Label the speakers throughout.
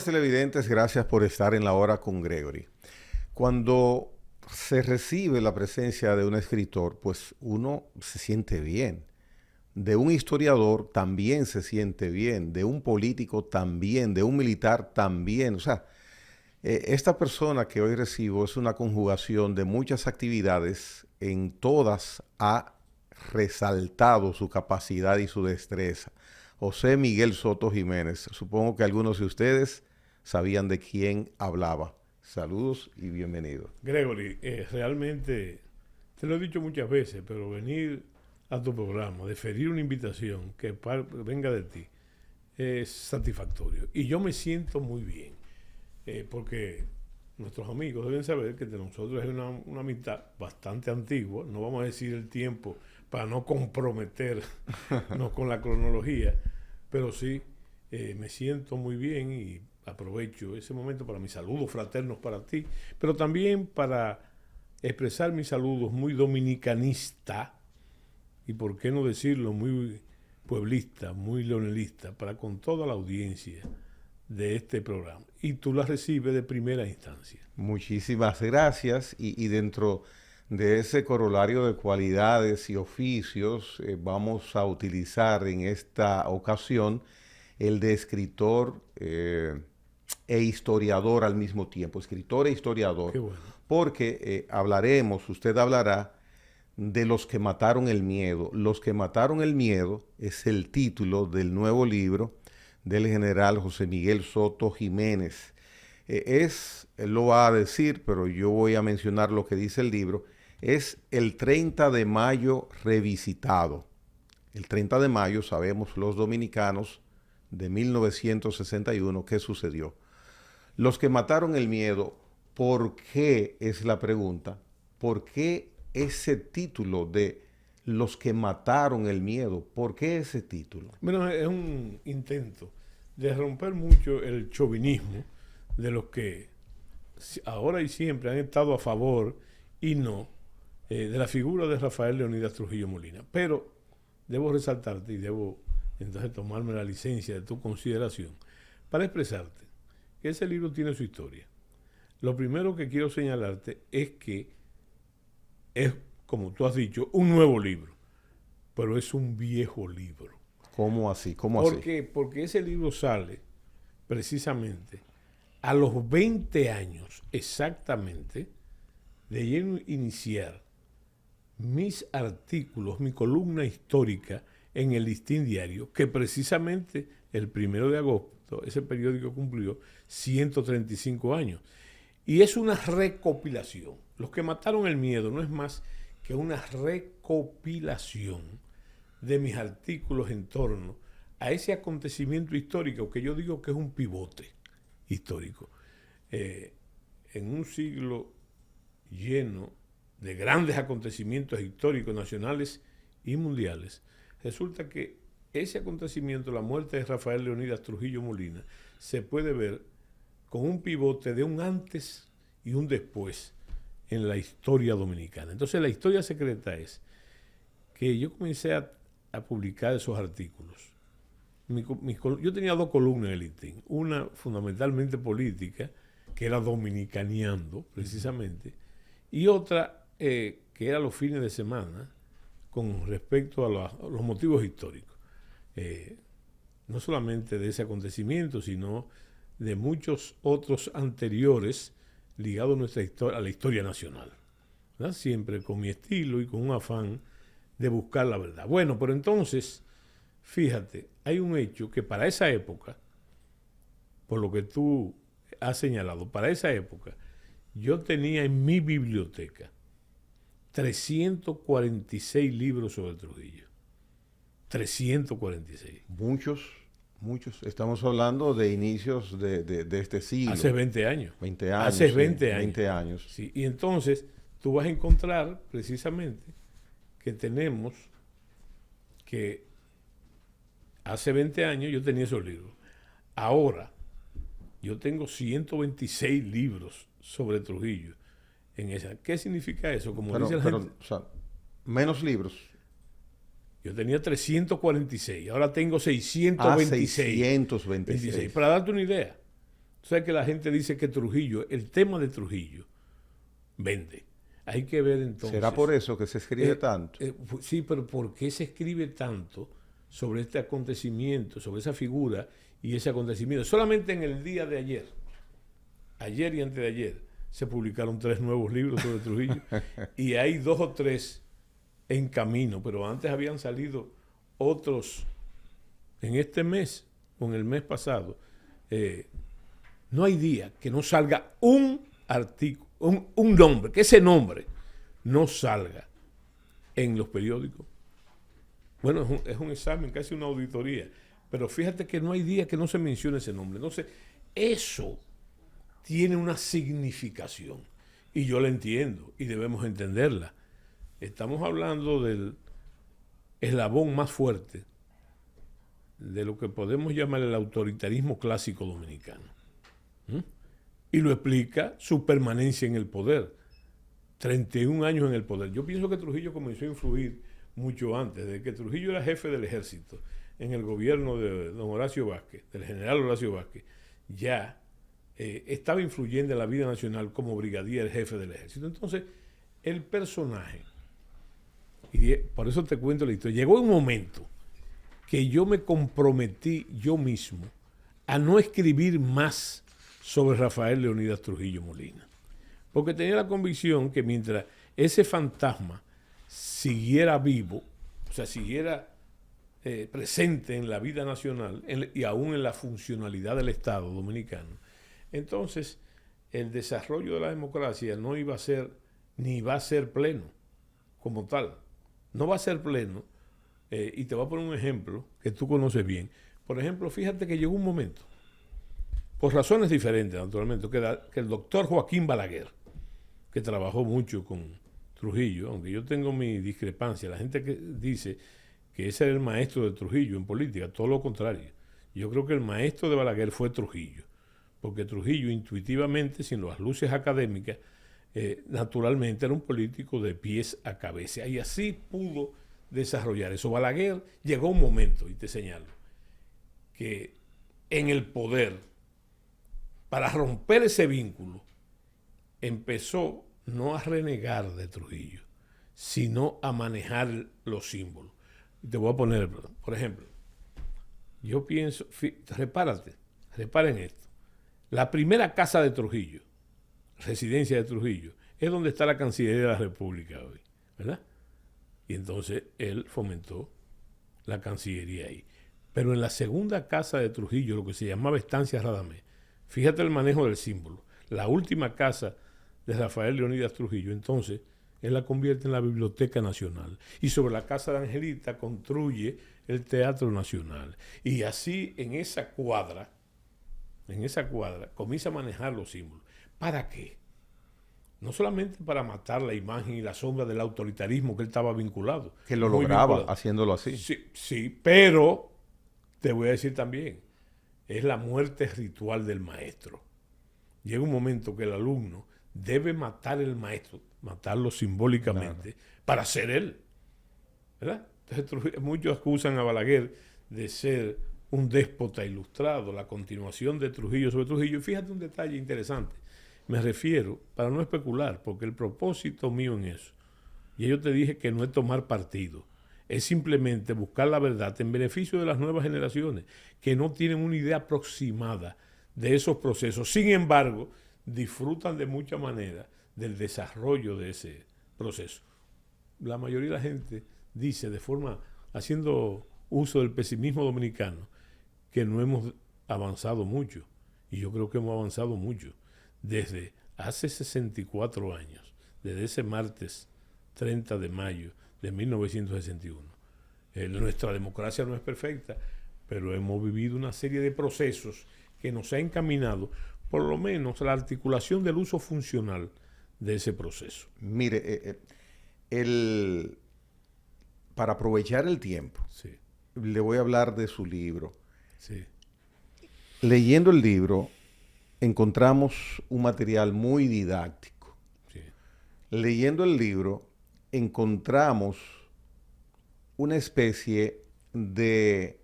Speaker 1: Amables televidentes, gracias por estar en la hora con Gregory. Cuando se recibe la presencia de un escritor, pues uno se siente bien. De un historiador también se siente bien, de un político también, de un militar también. O sea, esta persona que hoy recibo es una conjugación de muchas actividades, en todas ha resaltado su capacidad y su destreza. José Miguel Soto Jiménez. Supongo que algunos de ustedes sabían de quién hablaba. Saludos y bienvenido.
Speaker 2: Gregory, realmente te lo he dicho muchas veces, pero venir a tu programa, deferir una invitación que venga de ti, es satisfactorio. Y yo me siento muy bien, porque nuestros amigos deben saber que de nosotros es una amistad bastante antigua, no vamos a decir el tiempo para no comprometernos con la cronología, pero sí me siento muy bien y aprovecho ese momento para mis saludos fraternos para ti, pero también para expresar mis saludos muy dominicanista y por qué no decirlo muy pueblista, muy leonelista, para con toda la audiencia de este programa. Y tú la recibes de primera instancia.
Speaker 1: Muchísimas gracias y dentro de ese corolario de cualidades y oficios vamos a utilizar en esta ocasión el de escritor e historiador al mismo tiempo, escritor e historiador.
Speaker 2: Qué bueno.
Speaker 1: Porque hablaremos, usted hablará de Los que mataron el miedo. Los que mataron el miedo es el título del nuevo libro del general José Miguel Soto Jiménez. Él lo va a decir, pero yo voy a mencionar lo que dice el libro. Es el 30 de mayo revisitado. El 30 de mayo, sabemos los dominicanos, de 1961, ¿qué sucedió? Los que mataron el miedo, ¿por qué es la pregunta? ¿Por qué ese título de Los que mataron el miedo? ¿Por qué ese título?
Speaker 2: Bueno, es un intento de romper mucho el chauvinismo de los que ahora y siempre han estado a favor y no de la figura de Rafael Leonidas Trujillo Molina. Pero debo resaltarte y debo entonces tomarme la licencia de tu consideración para expresarte que ese libro tiene su historia. Lo primero que quiero señalarte es que es, como tú has dicho, un nuevo libro, pero es un viejo libro.
Speaker 1: ¿Cómo así? ¿Cómo
Speaker 2: ¿Por
Speaker 1: así?
Speaker 2: qué? Porque ese libro sale precisamente a los 20 años exactamente de yo iniciar mis artículos, mi columna histórica en el Listín Diario, que precisamente el 1 de agosto, ese periódico cumplió 135 años. Y es una recopilación. Los que mataron el miedo no es más que una recopilación de mis artículos en torno a ese acontecimiento histórico que yo digo que es un pivote histórico. En un siglo lleno de grandes acontecimientos históricos nacionales y mundiales, resulta que ese acontecimiento, la muerte de Rafael Leonidas Trujillo Molina, se puede ver con un pivote de un antes y un después en la historia dominicana. Entonces la historia secreta es que yo comencé a publicar esos artículos. Yo tenía dos columnas en el Listín, una fundamentalmente política, que era dominicaneando precisamente, y otra que era los fines de semana con respecto a los motivos históricos. No solamente de ese acontecimiento, sino de muchos otros anteriores ligados a nuestra historia, a la historia nacional, ¿verdad? Siempre con mi estilo y con un afán de buscar la verdad. Bueno, pero entonces, fíjate, hay un hecho que para esa época, por lo que tú has señalado, para esa época, yo tenía en mi biblioteca 346 libros sobre Trujillo. 346.
Speaker 1: Muchos. Estamos hablando de inicios de este siglo.
Speaker 2: Hace 20 años.
Speaker 1: 20 años.
Speaker 2: Hace 20
Speaker 1: sí,
Speaker 2: años.
Speaker 1: 20 años.
Speaker 2: Sí, y entonces tú vas a encontrar precisamente que tenemos que hace 20 años yo tenía esos libros. Ahora yo tengo 126 libros sobre Trujillo en esa. ¿Qué significa eso? Como dice la gente,
Speaker 1: o sea, menos libros.
Speaker 2: yo tenía 346, ahora tengo 626.
Speaker 1: 626.
Speaker 2: 26. Para darte una idea. Tú sabes que la gente dice que Trujillo, el tema de Trujillo, vende. Hay que ver entonces.
Speaker 1: ¿Será por eso que se escribe tanto?
Speaker 2: Sí, pero ¿por qué se escribe tanto sobre este acontecimiento, sobre esa figura y ese acontecimiento? Solamente en el día de ayer y antes de ayer, se publicaron 3 nuevos libros sobre Trujillo y hay 2 o 3 en camino, pero antes habían salido otros en este mes o en el mes pasado. No hay día que no salga un artículo, un nombre, que ese nombre no salga en los periódicos. Bueno, es un examen, casi una auditoría, pero fíjate que no hay día que no se mencione ese nombre. Entonces, eso tiene una significación y yo la entiendo y debemos entenderla. Estamos hablando del eslabón más fuerte de lo que podemos llamar el autoritarismo clásico dominicano. Y lo explica su permanencia en el poder. 31 años en el poder. Yo pienso que Trujillo comenzó a influir mucho antes, desde que Trujillo era jefe del ejército en el gobierno de don Horacio Vázquez, del general Horacio Vázquez, ya estaba influyendo en la vida nacional como brigadier jefe del ejército. Entonces, el personaje, y por eso te cuento la historia, llegó un momento que yo me comprometí yo mismo a no escribir más sobre Rafael Leónidas Trujillo Molina, porque tenía la convicción que mientras ese fantasma siguiera vivo, o sea, siguiera presente en la vida nacional y aún en la funcionalidad del Estado dominicano, entonces el desarrollo de la democracia no iba a ser, ni va a ser pleno como tal. No va a ser pleno, y te voy a poner un ejemplo que tú conoces bien. Por ejemplo, fíjate que llegó un momento, por razones diferentes, naturalmente, que el doctor Joaquín Balaguer, que trabajó mucho con Trujillo, aunque yo tengo mi discrepancia, la gente que dice que ese era el maestro de Trujillo en política, todo lo contrario. Yo creo que el maestro de Balaguer fue Trujillo, porque Trujillo intuitivamente, sin las luces académicas, naturalmente era un político de pies a cabeza, y así pudo desarrollar eso. Balaguer llegó un momento, y te señalo, que en el poder, para romper ese vínculo, empezó no a renegar de Trujillo, sino a manejar los símbolos. Y te voy a poner, por ejemplo, yo pienso, repara en esto. La primera casa de Trujillo, residencia de Trujillo, es donde está la Cancillería de la República hoy, ¿verdad? Y entonces él fomentó la Cancillería ahí. Pero en la segunda casa de Trujillo, lo que se llamaba Estancia Radamés, fíjate el manejo del símbolo, la última casa de Rafael Leónidas Trujillo, entonces él la convierte en la Biblioteca Nacional. Y sobre la casa de Angelita construye el Teatro Nacional. Y así en esa cuadra, comienza a manejar los símbolos. ¿Para qué? No solamente para matar la imagen y la sombra del autoritarismo que él estaba vinculado.
Speaker 1: Que lo lograba haciéndolo así.
Speaker 2: Sí, pero te voy a decir también, es la muerte ritual del maestro. Llega un momento que el alumno debe matar al maestro, matarlo simbólicamente, para ser él, ¿verdad? Entonces, muchos acusan a Balaguer de ser un déspota ilustrado, la continuación de Trujillo sobre Trujillo. Y fíjate un detalle interesante. Me refiero, para no especular, porque el propósito mío en eso, y yo te dije que no es tomar partido, es simplemente buscar la verdad en beneficio de las nuevas generaciones, que no tienen una idea aproximada de esos procesos. Sin embargo, disfrutan de mucha manera del desarrollo de ese proceso. La mayoría de la gente dice, haciendo uso del pesimismo dominicano, que no hemos avanzado mucho. Y yo creo que hemos avanzado mucho. Desde hace 64 años, desde ese martes 30 de mayo de 1961. Nuestra democracia no es perfecta, pero hemos vivido una serie de procesos que nos ha encaminado, por lo menos, a la articulación del uso funcional de ese proceso.
Speaker 1: Mire, para aprovechar el tiempo,
Speaker 2: Sí.
Speaker 1: le voy a hablar de su libro.
Speaker 2: Sí.
Speaker 1: Leyendo el libro, encontramos un material muy didáctico.
Speaker 2: Sí.
Speaker 1: Leyendo el libro, encontramos una especie de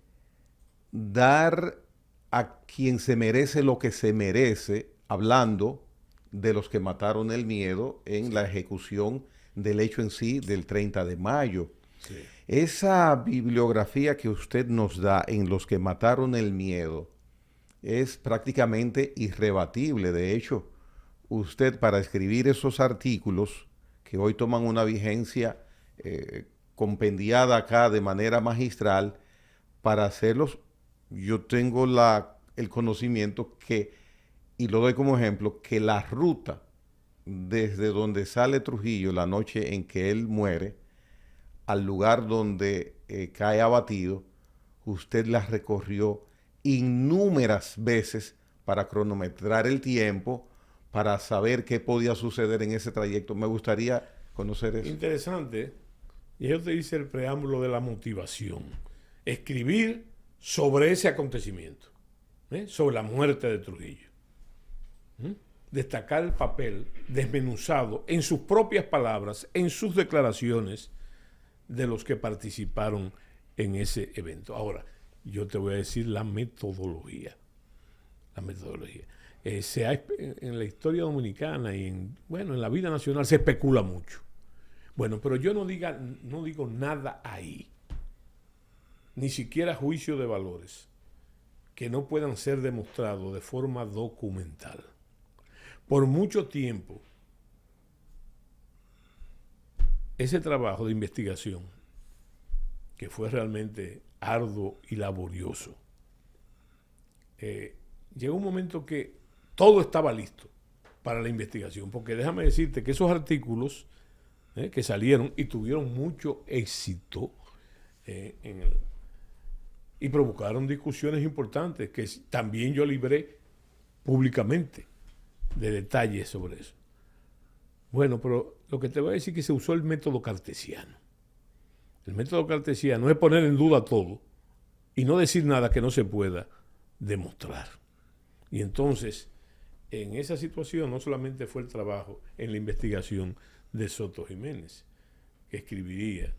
Speaker 1: dar a quien se merece lo que se merece, hablando de los que mataron el miedo en la ejecución del hecho en sí del 30 de mayo.
Speaker 2: Sí.
Speaker 1: Esa bibliografía que usted nos da en los que mataron el miedo es prácticamente irrebatible. De hecho, usted para escribir esos artículos que hoy toman una vigencia compendiada acá de manera magistral, para hacerlos, yo tengo el conocimiento que, y lo doy como ejemplo, que la ruta desde donde sale Trujillo la noche en que él muere al lugar donde cae abatido, usted la recorrió innúmeras veces para cronometrar el tiempo, para saber qué podía suceder en ese trayecto. Me gustaría conocer eso.
Speaker 2: Interesante. Y yo te hice el preámbulo de la motivación. Escribir sobre ese acontecimiento, sobre la muerte de Trujillo. Destacar el papel desmenuzado en sus propias palabras, en sus declaraciones de los que participaron en ese evento. Ahora, yo te voy a decir la metodología. La metodología. En la historia dominicana y en la vida nacional se especula mucho. Bueno, pero yo no digo nada ahí, ni siquiera juicio de valores, que no puedan ser demostrados de forma documental. Por mucho tiempo, ese trabajo de investigación, que fue realmente arduo y laborioso, llegó un momento que todo estaba listo para la investigación, porque déjame decirte que esos artículos que salieron y tuvieron mucho éxito y provocaron discusiones importantes que también yo libré públicamente de detalles sobre eso. Bueno, pero lo que te voy a decir es que se usó el método cartesiano. El método cartesiano es poner en duda todo y no decir nada que no se pueda demostrar. Y entonces, en esa situación no solamente fue el trabajo en la investigación de Soto Jiménez, que escribiría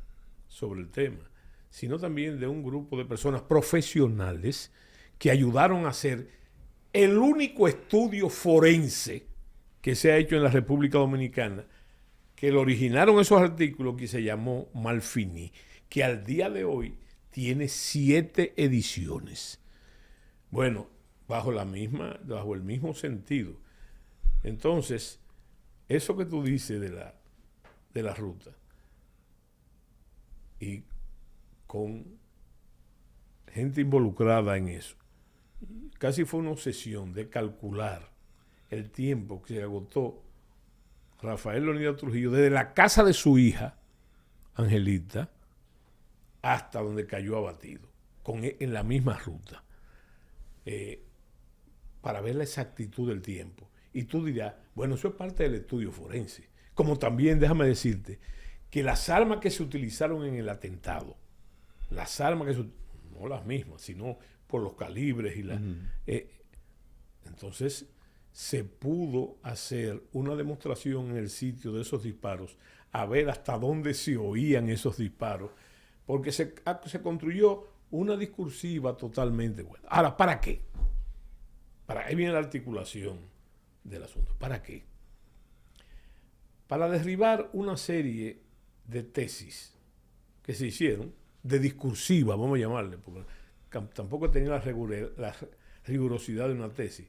Speaker 2: sobre el tema, sino también de un grupo de personas profesionales que ayudaron a hacer el único estudio forense que se ha hecho en la República Dominicana, que lo originaron esos artículos, que se llamó Malfini, que al día de hoy tiene 7 ediciones. Bueno, bajo el mismo sentido. Entonces, eso que tú dices de la ruta, y con gente involucrada en eso, casi fue una obsesión de calcular el tiempo que se agotó Rafael Leónidas Trujillo desde la casa de su hija, Angelita, hasta donde cayó abatido, en la misma ruta, para ver la exactitud del tiempo. Y tú dirás, bueno, eso es parte del estudio forense. Como también, déjame decirte, que las armas que se utilizaron en el atentado, no las mismas, sino por los calibres y entonces se pudo hacer una demostración en el sitio de esos disparos, a ver hasta dónde se oían esos disparos, porque se construyó una discursiva totalmente buena. Ahora, ¿para qué? Ahí viene la articulación del asunto. ¿Para qué? Para derribar una serie de tesis que se hicieron, de discursiva, vamos a llamarle, porque tampoco tenía la rigurosidad de una tesis,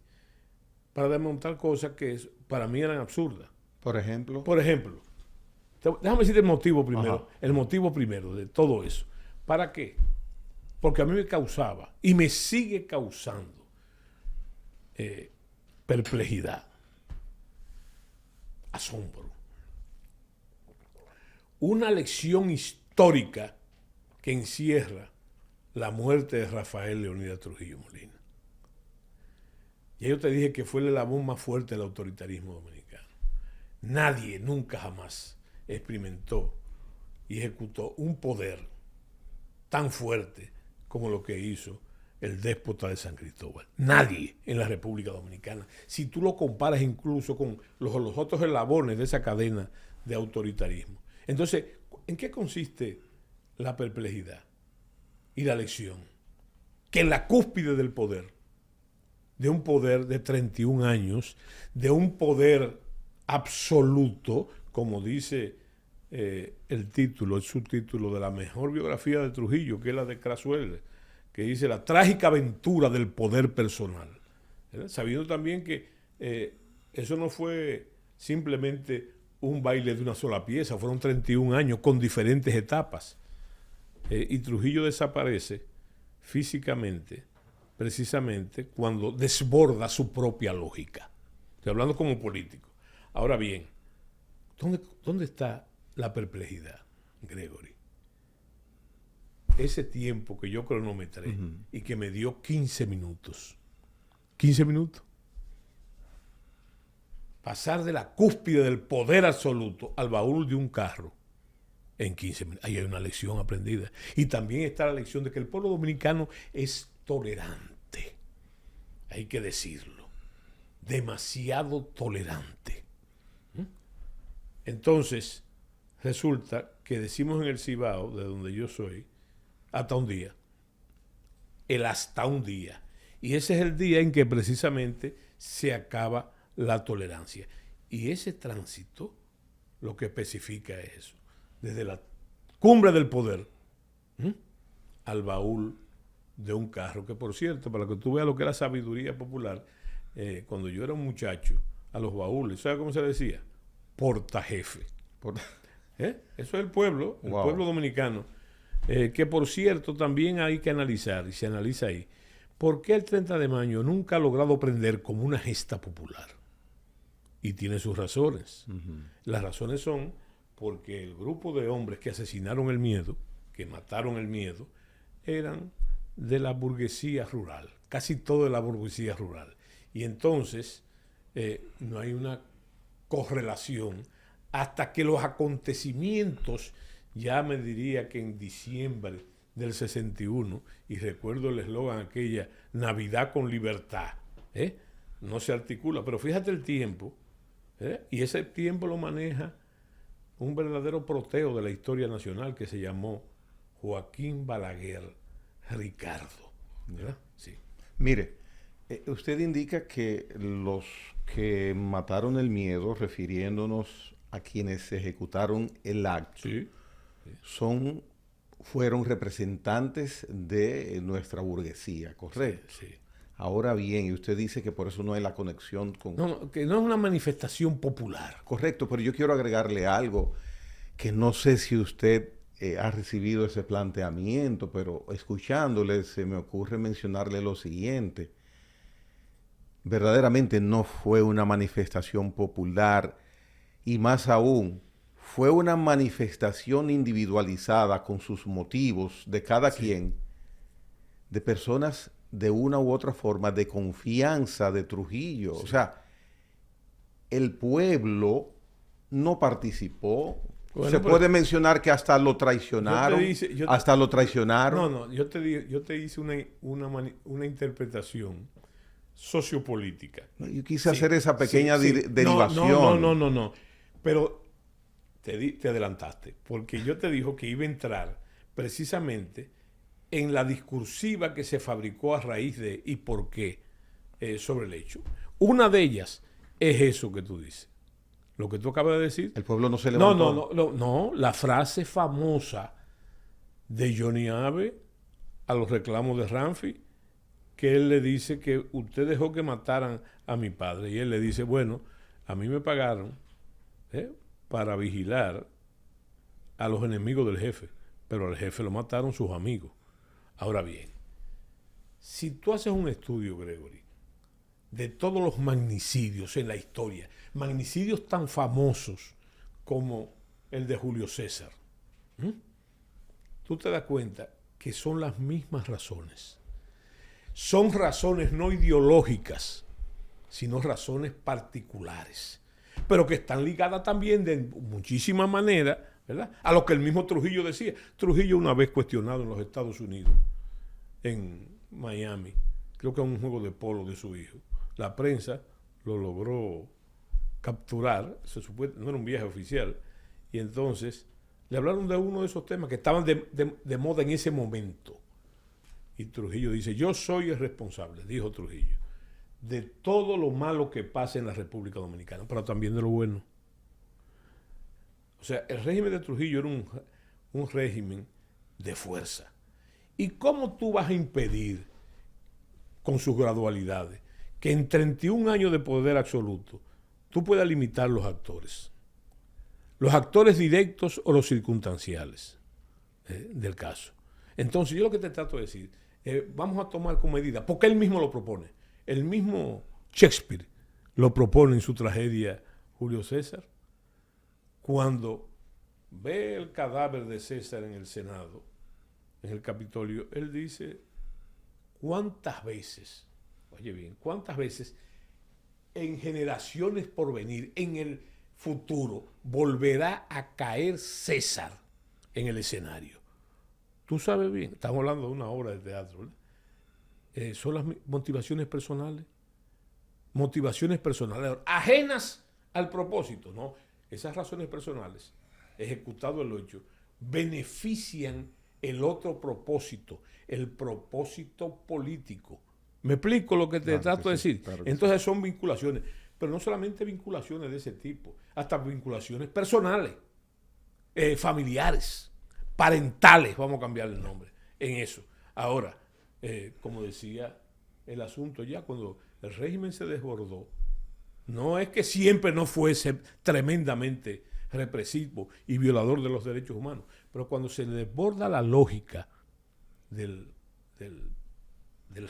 Speaker 2: para demostrar cosas que para mí eran absurdas.
Speaker 1: Por ejemplo,
Speaker 2: déjame decirte el motivo primero.
Speaker 1: Ajá.
Speaker 2: El motivo primero de todo eso. ¿Para qué? Porque a mí me causaba y me sigue causando perplejidad, asombro. Una lección histórica que encierra la muerte de Rafael Leónidas Trujillo Molina. Ya yo te dije que fue el eslabón más fuerte del autoritarismo dominicano. Nadie nunca jamás experimentó y ejecutó un poder tan fuerte como lo que hizo el déspota de San Cristóbal. Nadie en la República Dominicana. Si tú lo comparas incluso con los otros eslabones de esa cadena de autoritarismo. Entonces, ¿en qué consiste la perplejidad y la lección? Que en la cúspide del poder de un poder de 31 años, de un poder absoluto, como dice el título, el subtítulo de la mejor biografía de Trujillo, que es la de Crassuel, que dice la trágica aventura del poder personal. ¿Verdad? Sabiendo también que eso no fue simplemente un baile de una sola pieza, fueron 31 años con diferentes etapas. Y Trujillo desaparece físicamente, precisamente cuando desborda su propia lógica. Estoy hablando como político. Ahora bien, ¿dónde está la perplejidad, Gregory? Ese tiempo que yo cronometré y que me dio 15 minutos. 15 minutos. Pasar de la cúspide del poder absoluto al baúl de un carro en 15 minutos. Ahí hay una lección aprendida. Y también está la lección de que el pueblo dominicano es tolerante. Hay que decirlo. Demasiado tolerante. Entonces, resulta que decimos en el Cibao, de donde yo soy, hasta un día. El hasta un día. Y ese es el día en que precisamente se acaba la tolerancia. Y ese tránsito lo que especifica es eso. Desde la cumbre del poder al baúl de un carro. Que por cierto, para que tú veas lo que es la sabiduría popular, cuando yo era un muchacho, a los baúles, ¿sabes cómo se decía? Portajefe. Eso es el pueblo dominicano. Que por cierto también hay que analizar, y se analiza ahí, ¿por qué el 30 de mayo nunca ha logrado prender como una gesta popular? Y tiene sus razones. Las razones son porque el grupo de hombres que asesinaron el miedo, que mataron el miedo, eran de la burguesía rural, casi todo de la burguesía rural. Y entonces no hay una correlación hasta que los acontecimientos, ya me diría que en diciembre del 61, y recuerdo el eslogan aquella, Navidad con libertad, no se articula, pero fíjate el tiempo, y ese tiempo lo maneja un verdadero proteo de la historia nacional que se llamó Joaquín Balaguer Ricardo, ¿verdad? Sí.
Speaker 1: Mire, usted indica que los que mataron el miedo, refiriéndonos a quienes ejecutaron el acto,
Speaker 2: Sí.
Speaker 1: fueron representantes de nuestra burguesía, ¿correcto?
Speaker 2: Sí.
Speaker 1: Ahora bien, y usted dice que por eso no hay la conexión con...
Speaker 2: No, que no es una manifestación popular.
Speaker 1: Correcto, pero yo quiero agregarle algo que no sé si usted ha recibido ese planteamiento, pero escuchándole se me ocurre mencionarle lo siguiente. Verdaderamente no fue una manifestación popular y más aún fue una manifestación individualizada con sus motivos de cada quien, de personas de una u otra forma de confianza de Trujillo. O sea, el pueblo no participó.
Speaker 2: Bueno,
Speaker 1: se puede mencionar que hasta lo traicionaron. Lo traicionaron.
Speaker 2: No, yo te hice una interpretación sociopolítica.
Speaker 1: Yo quise hacer esa pequeña derivación.
Speaker 2: No. Pero te adelantaste, porque yo te dijo que iba a entrar precisamente en la discursiva que se fabricó a raíz de y por qué sobre el hecho. Una de ellas es eso que tú dices. Lo que tú acabas de decir.
Speaker 1: El pueblo no se levantó.
Speaker 2: No, la frase famosa de Johnny Abe a los reclamos de Ramfi, que él le dice que usted dejó que mataran a mi padre. Y él le dice, bueno, a mí me pagaron para vigilar a los enemigos del jefe, pero al jefe lo mataron sus amigos. Ahora bien, si tú haces un estudio, Gregory, de todos los magnicidios en la historia, magnicidios tan famosos como el de Julio César, tú te das cuenta que son las mismas razones. Son razones no ideológicas, sino razones particulares, pero que están ligadas también de muchísimas maneras, ¿verdad?, a lo que el mismo Trujillo decía. Trujillo, una vez cuestionado en los Estados Unidos, en Miami, creo que en un juego de polo de su hijo, la prensa lo logró capturar, no era un viaje oficial, y entonces le hablaron de uno de esos temas que estaban de moda en ese momento. Y Trujillo dice, yo soy el responsable, dijo Trujillo, de todo lo malo que pasa en la República Dominicana, pero también de lo bueno. O sea, el régimen de Trujillo era un régimen de fuerza. ¿Y cómo tú vas a impedir, con sus gradualidades, que en 31 años de poder absoluto tú puedas limitar los actores? Los actores directos o los circunstanciales del caso. Entonces, yo lo que te trato de decir, vamos a tomar como medida, porque él mismo lo propone. El mismo Shakespeare lo propone en su tragedia Julio César. Cuando ve el cadáver de César en el Senado, en el Capitolio, él dice, ¿cuántas veces, oye bien, cuántas veces en generaciones por venir, en el futuro, volverá a caer César en el escenario? Tú sabes bien, estamos hablando de una obra de teatro, ¿verdad? Son las motivaciones personales, ajenas al propósito, ¿no? Esas razones personales, ejecutado el hecho, benefician el otro propósito, el propósito político. ¿Me explico lo que te trato de decir?
Speaker 1: Claro,
Speaker 2: entonces son vinculaciones, pero no solamente vinculaciones de ese tipo, hasta vinculaciones personales, familiares, parentales, vamos a cambiar el nombre, en eso. Ahora, como decía el asunto ya, cuando el régimen se desbordó, no es que siempre no fuese tremendamente represivo y violador de los derechos humanos, pero cuando se desborda la lógica del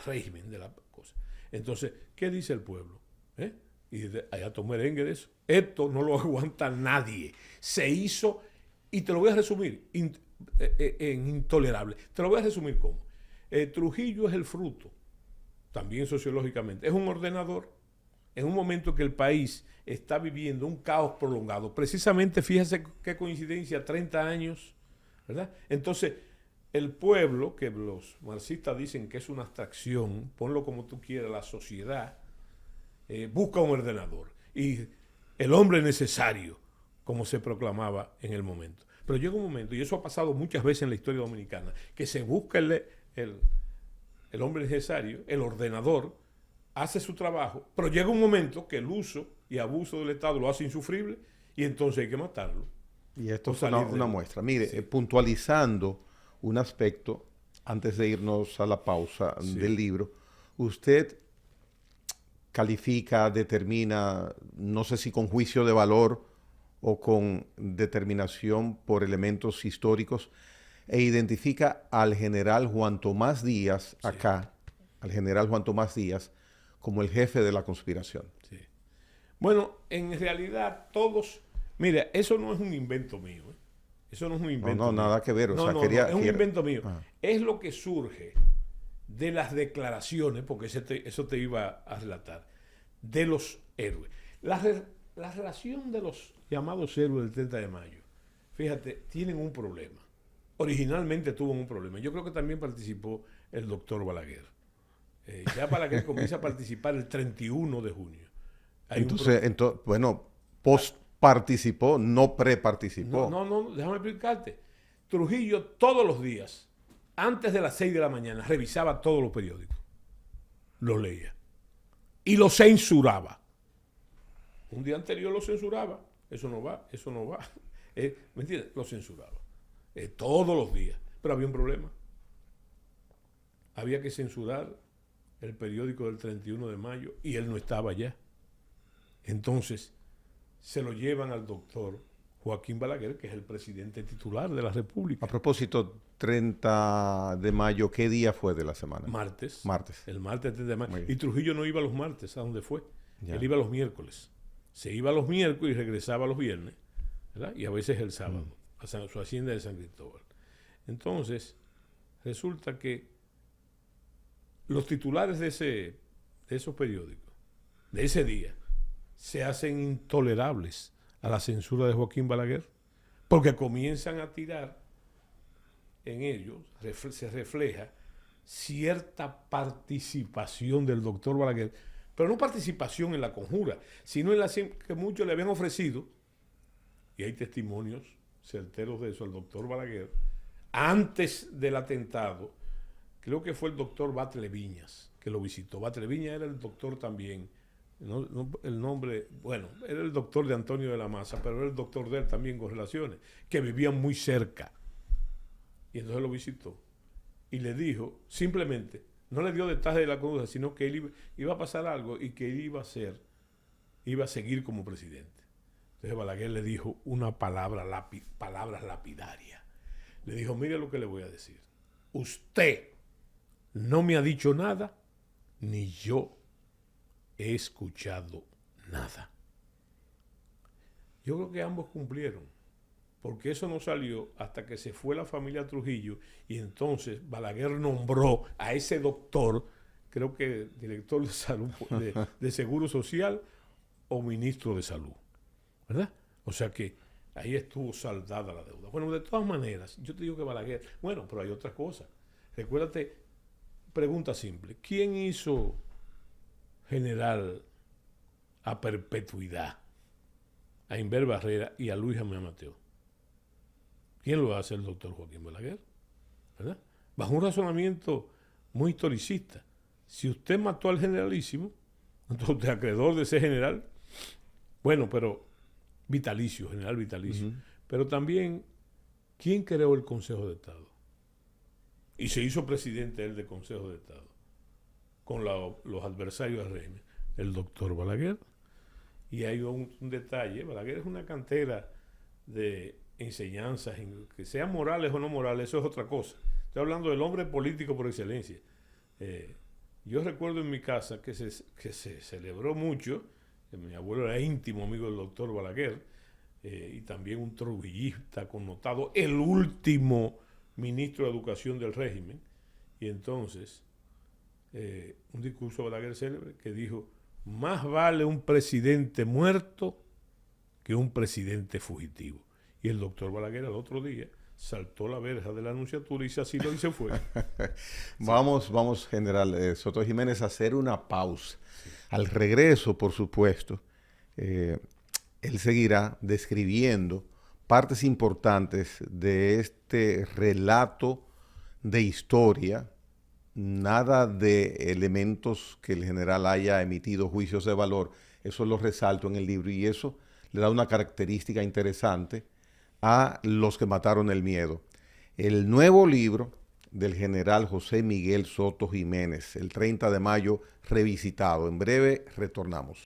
Speaker 2: régimen, de la cosa. Entonces, ¿qué dice el pueblo? Y allá tomó merengue de eso. Esto no lo aguanta nadie. Se hizo, y te lo voy a resumir, en intolerable. Te lo voy a resumir como. Trujillo es el fruto, también sociológicamente, es un ordenador. En un momento que el país está viviendo un caos prolongado, precisamente, fíjese qué coincidencia, 30 años, ¿verdad? Entonces, el pueblo, que los marxistas dicen que es una abstracción, ponlo como tú quieras, la sociedad, busca un ordenador. Y el hombre necesario, como se proclamaba en el momento. Pero llega un momento, y eso ha pasado muchas veces en la historia dominicana, que se busca el hombre necesario, el ordenador, hace su trabajo, pero llega un momento que el uso y abuso del Estado lo hace insufrible y entonces hay que matarlo.
Speaker 1: Y esto es una muestra. Mire, sí, puntualizando un aspecto, antes de irnos a la pausa del libro, usted califica, determina, no sé si con juicio de valor o con determinación por elementos históricos, e identifica al general Juan Tomás Díaz, al general Juan Tomás Díaz, como el jefe de la conspiración.
Speaker 2: Sí. Bueno, en realidad todos, mira, eso no es un invento mío. Eso no es un invento mío.
Speaker 1: Nada que ver.
Speaker 2: Es un invento mío. Es lo que surge de las declaraciones, porque eso te iba a relatar, de los héroes. La relación de los llamados héroes del 30 de mayo, fíjate, tienen un problema. Originalmente tuvo un problema. Yo creo que también participó el doctor Balaguer. Ya Balaguer comienza a participar el 31 de junio.
Speaker 1: Bueno, post participó, no pre-participó.
Speaker 2: No, déjame explicarte. Trujillo todos los días, antes de las 6 de la mañana, revisaba todos los periódicos. Los leía. Y los censuraba. Un día anterior lo censuraba. Eso no va. ¿Me entiendes? Lo censuraba. Todos los días. Pero había un problema. Había que censurar el periódico del 31 de mayo y él no estaba allá. Entonces, se lo llevan al doctor Joaquín Balaguer, que es el presidente titular de la República.
Speaker 1: A propósito, 30 de mayo, ¿qué día fue de la semana?
Speaker 2: Martes. El martes 30 de mayo. Y Trujillo no iba los martes, ¿a dónde fue? Ya. Él iba los miércoles. Se iba los miércoles y regresaba los viernes, ¿verdad? Y a veces el sábado, a su hacienda de San Cristóbal. Entonces, resulta que los titulares de esos periódicos, de ese día, se hacen intolerables a la censura de Joaquín Balaguer, porque comienzan a tirar en ellos, se refleja cierta participación del doctor Balaguer, pero no participación en la conjura, sino en la que muchos le habían ofrecido, y hay testimonios certeros de eso, al doctor Balaguer, antes del atentado, creo que fue el doctor Batle Viñas que lo visitó. Batle Viñas era el doctor también, el nombre, bueno, era el doctor de Antonio de la Maza, pero era el doctor de él también con relaciones, que vivían muy cerca. Y entonces lo visitó y le dijo, simplemente, no le dio detalles de la conducta, sino que él iba a pasar algo y que él iba a seguir como presidente. Entonces Balaguer le dijo una palabras lapidarias. Le dijo, mire lo que le voy a decir. Usted no me ha dicho nada, ni yo he escuchado nada. Yo creo que ambos cumplieron, porque eso no salió hasta que se fue la familia Trujillo y entonces Balaguer nombró a ese doctor, creo que director de salud, de Seguro Social o ministro de Salud, ¿verdad? O sea que ahí estuvo saldada la deuda. Bueno, de todas maneras, yo te digo que Balaguer, bueno, pero hay otra cosa. Recuérdate, pregunta simple, ¿quién hizo general a perpetuidad a Inver Barrera y a Luis Jamé Mateo? ¿Quién lo hace? El doctor Joaquín Balaguer, ¿verdad? Bajo un razonamiento muy historicista. Si usted mató al generalísimo, entonces usted es acreedor de ese general. Bueno, pero vitalicio, general vitalicio. Pero también, ¿quién creó el Consejo de Estado? Y se hizo presidente él del Consejo de Estado, con los adversarios del régimen, el doctor Balaguer. Y hay un detalle, Balaguer es una cantera de enseñanzas, que sean morales o no morales, eso es otra cosa. Estoy hablando del hombre político por excelencia. Yo recuerdo en mi casa que se celebró mucho, que mi abuelo era íntimo amigo del doctor Balaguer, y también un trujillista connotado, el último ministro de Educación del régimen, y entonces un discurso de Balaguer célebre que dijo, más vale un presidente muerto que un presidente fugitivo. Y el doctor Balaguer al otro día saltó la verja de la Anunciatura y se asiló y se fue.
Speaker 1: Vamos, general Soto Jiménez, a hacer una pausa. Sí. Al regreso, por supuesto, él seguirá describiendo partes importantes de este relato de historia, nada de elementos que el general haya emitido juicios de valor, eso lo resalto en el libro y eso le da una característica interesante a Los que mataron el miedo. El nuevo libro del general José Miguel Soto Jiménez, el 30 de mayo, revisitado. En breve retornamos.